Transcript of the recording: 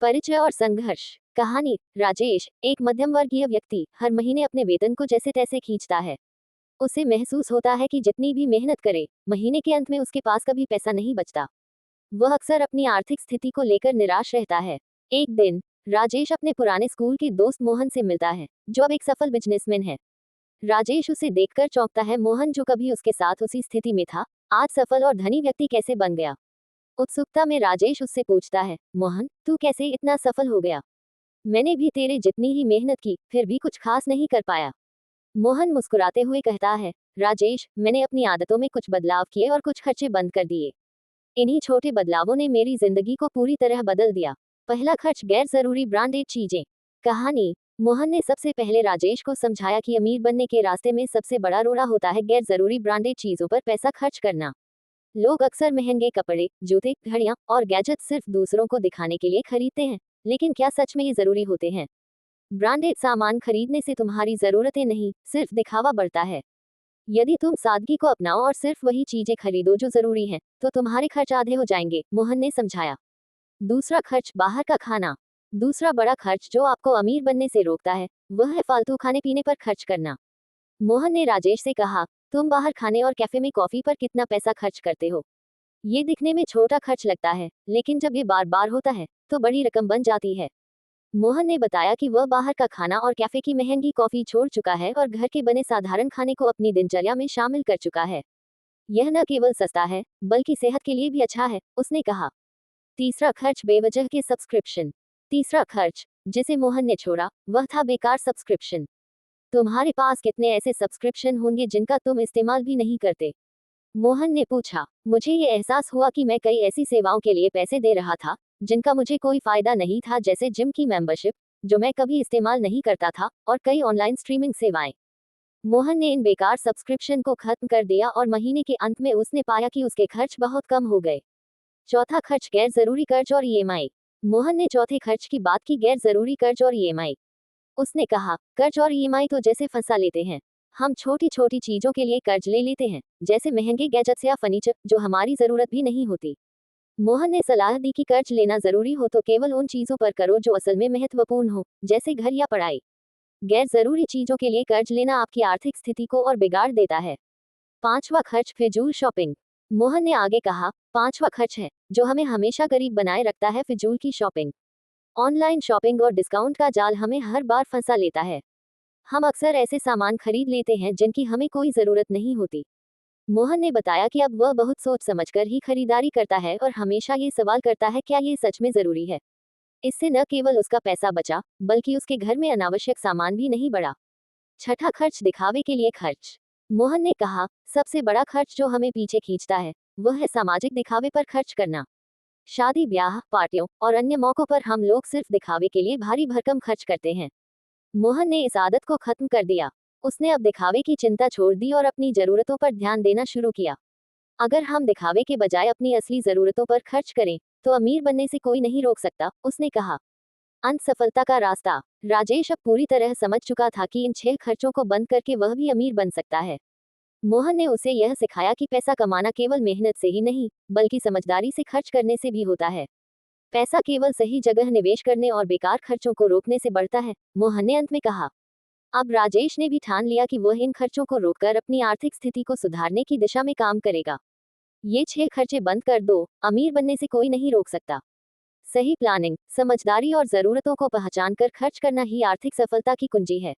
परिचय और संघर्ष। कहानी। राजेश, एक मध्यम वर्गीय व्यक्ति, हर महीने अपने वेतन को जैसे तैसे खींचता है। उसे महसूस होता है कि जितनी भी मेहनत करे, महीने के अंत में उसके पास कभी पैसा नहीं बचता। वह अक्सर अपनी आर्थिक स्थिति को लेकर निराश रहता है। एक दिन राजेश अपने पुराने स्कूल के दोस्त मोहन से मिलता है, जो अब एक सफल बिजनेसमैन है। राजेश उसे देखकर चौंकता है। मोहन, जो कभी उसके साथ उसी स्थिति में था, आज सफल और धनी व्यक्ति कैसे बन गया। उत्सुकता में राजेश उससे पूछता है, मोहन, तू कैसे इतना सफल हो गया? मैंने भी तेरे जितनी ही मेहनत की, फिर भी कुछ खास नहीं कर पाया। मोहन मुस्कुराते हुए कहता है, राजेश, मैंने अपनी आदतों में कुछ बदलाव किए और कुछ खर्चे बंद कर दिए। इन्हीं छोटे बदलावों ने मेरी जिंदगी को पूरी तरह बदल दिया। पहला खर्च, गैर जरूरी ब्रांडेड चीजें। कहानी। मोहन ने सबसे पहले राजेश को समझाया कि अमीर बनने के रास्ते में सबसे बड़ा रोड़ा होता है गैर जरूरी ब्रांडेड चीजों पर पैसा खर्च करना। लोग अक्सर महंगे कपड़े, जूते, घड़ियां और गैजेट्स सिर्फ दूसरों को दिखाने के लिए खरीदते हैं, लेकिन क्या सच में ये जरूरी होते हैं? ब्रांडेड सामान खरीदने से तुम्हारी जरूरतें नहीं, सिर्फ दिखावा बढ़ता है। यदि तुम सादगी को अपनाओ और सिर्फ वही चीजें खरीदो जो जरूरी हैं, तो तुम्हारे खर्च आधे हो जाएंगे, मोहन ने समझाया। दूसरा खर्च, बाहर का खाना। दूसरा बड़ा खर्च जो आपको अमीर बनने से रोकता है, वह है फालतू खाने पीने पर खर्च करना। मोहन ने राजेश से कहा, तुम बाहर खाने और कैफे में कॉफी पर कितना पैसा खर्च करते हो? ये दिखने में छोटा खर्च लगता है, लेकिन जब ये बार बार होता है, तो बड़ी रकम बन जाती है। मोहन ने बताया कि वह बाहर का खाना और कैफे की महंगी कॉफी छोड़ चुका है और घर के बने साधारण खाने को अपनी दिनचर्या में शामिल कर चुका है। यह न केवल सस्ता है, बल्कि सेहत के लिए भी अच्छा है, उसने कहा। तीसरा खर्च, बेवजह के सब्सक्रिप्शन। तीसरा खर्च जिसे मोहन ने छोड़ा, वह था बेकार सब्सक्रिप्शन। तुम्हारे पास कितने ऐसे सब्सक्रिप्शन होंगे जिनका तुम इस्तेमाल भी नहीं करते? मोहन ने पूछा। मुझे ये एहसास हुआ कि मैं कई ऐसी सेवाओं के लिए पैसे दे रहा था, जिनका मुझे कोई फायदा नहीं था, जैसे जिम की मेंबरशिप, जो मैं कभी इस्तेमाल नहीं करता था, और कई ऑनलाइन स्ट्रीमिंग सेवाएं। मोहन ने इन बेकार सब्सक्रिप्शन को खत्म कर दिया और महीने के अंत में उसने पाया कि उसके खर्च बहुत कम हो गए। चौथा खर्च, गैर जरूरी कर्ज और ईएमआई। मोहन ने चौथे खर्च की बात की, गैर जरूरी कर्ज और ईएमआई। उसने कहा, कर्ज और ईएमआई तो जैसे फंसा लेते हैं। हम छोटी छोटी चीजों के लिए कर्ज ले लेते हैं, जैसे महंगे गैजेट्स या फर्नीचर, जो हमारी जरूरत भी नहीं होती। मोहन ने सलाह दी कि कर्ज लेना जरूरी हो तो केवल उन चीजों पर करो जो असल में महत्वपूर्ण हो, जैसे घर या पढ़ाई। गैर जरूरी चीजों के लिए कर्ज लेना आपकी आर्थिक स्थिति को और बिगाड़ देता है। पांचवा खर्च, फिजूल शॉपिंग। मोहन ने आगे कहा, पांचवा खर्च है जो हमें हमेशा गरीब बनाए रखता है, फिजूल की शॉपिंग। ऑनलाइन शॉपिंग और डिस्काउंट का जाल हमें हर बार फंसा लेता है। हम अक्सर ऐसे सामान खरीद लेते हैं जिनकी हमें कोई जरूरत नहीं होती। मोहन ने बताया कि अब वह बहुत सोच समझकर ही खरीदारी करता है और हमेशा ये सवाल करता है, क्या ये सच में जरूरी है? इससे न केवल उसका पैसा बचा, बल्कि उसके घर में अनावश्यक सामान भी नहीं बढ़ा। छठा खर्च, दिखावे के लिए खर्च। मोहन ने कहा, सबसे बड़ा खर्च जो हमें पीछे खींचता है, वह है सामाजिक दिखावे पर खर्च करना। शादी, ब्याह, पार्टियों और अन्य मौकों पर हम लोग सिर्फ दिखावे के लिए भारी भरकम खर्च करते हैं। मोहन ने इस आदत को खत्म कर दिया। उसने अब दिखावे की चिंता छोड़ दी और अपनी जरूरतों पर ध्यान देना शुरू किया। अगर हम दिखावे के बजाय अपनी असली जरूरतों पर खर्च करें, तो अमीर बनने से कोई नहीं रोक सकता, उसने कहा। अंत, सफलता का रास्ता। राजेश अब पूरी तरह समझ चुका था कि इन 6 खर्चों को बंद करके वह भी अमीर बन सकता है। मोहन ने उसे यह सिखाया कि पैसा कमाना केवल मेहनत से ही नहीं, बल्कि समझदारी से खर्च करने से भी होता है। पैसा केवल सही जगह निवेश करने और बेकार खर्चों को रोकने से बढ़ता है, मोहन ने अंत में कहा। अब राजेश ने भी ठान लिया कि वह इन खर्चों को रोककर अपनी आर्थिक स्थिति को सुधारने की दिशा में काम करेगा। ये 6 खर्चे बंद कर दो, अमीर बनने से कोई नहीं रोक सकता। सही प्लानिंग, समझदारी और जरूरतों को पहचान कर खर्च करना ही आर्थिक सफलता की कुंजी है।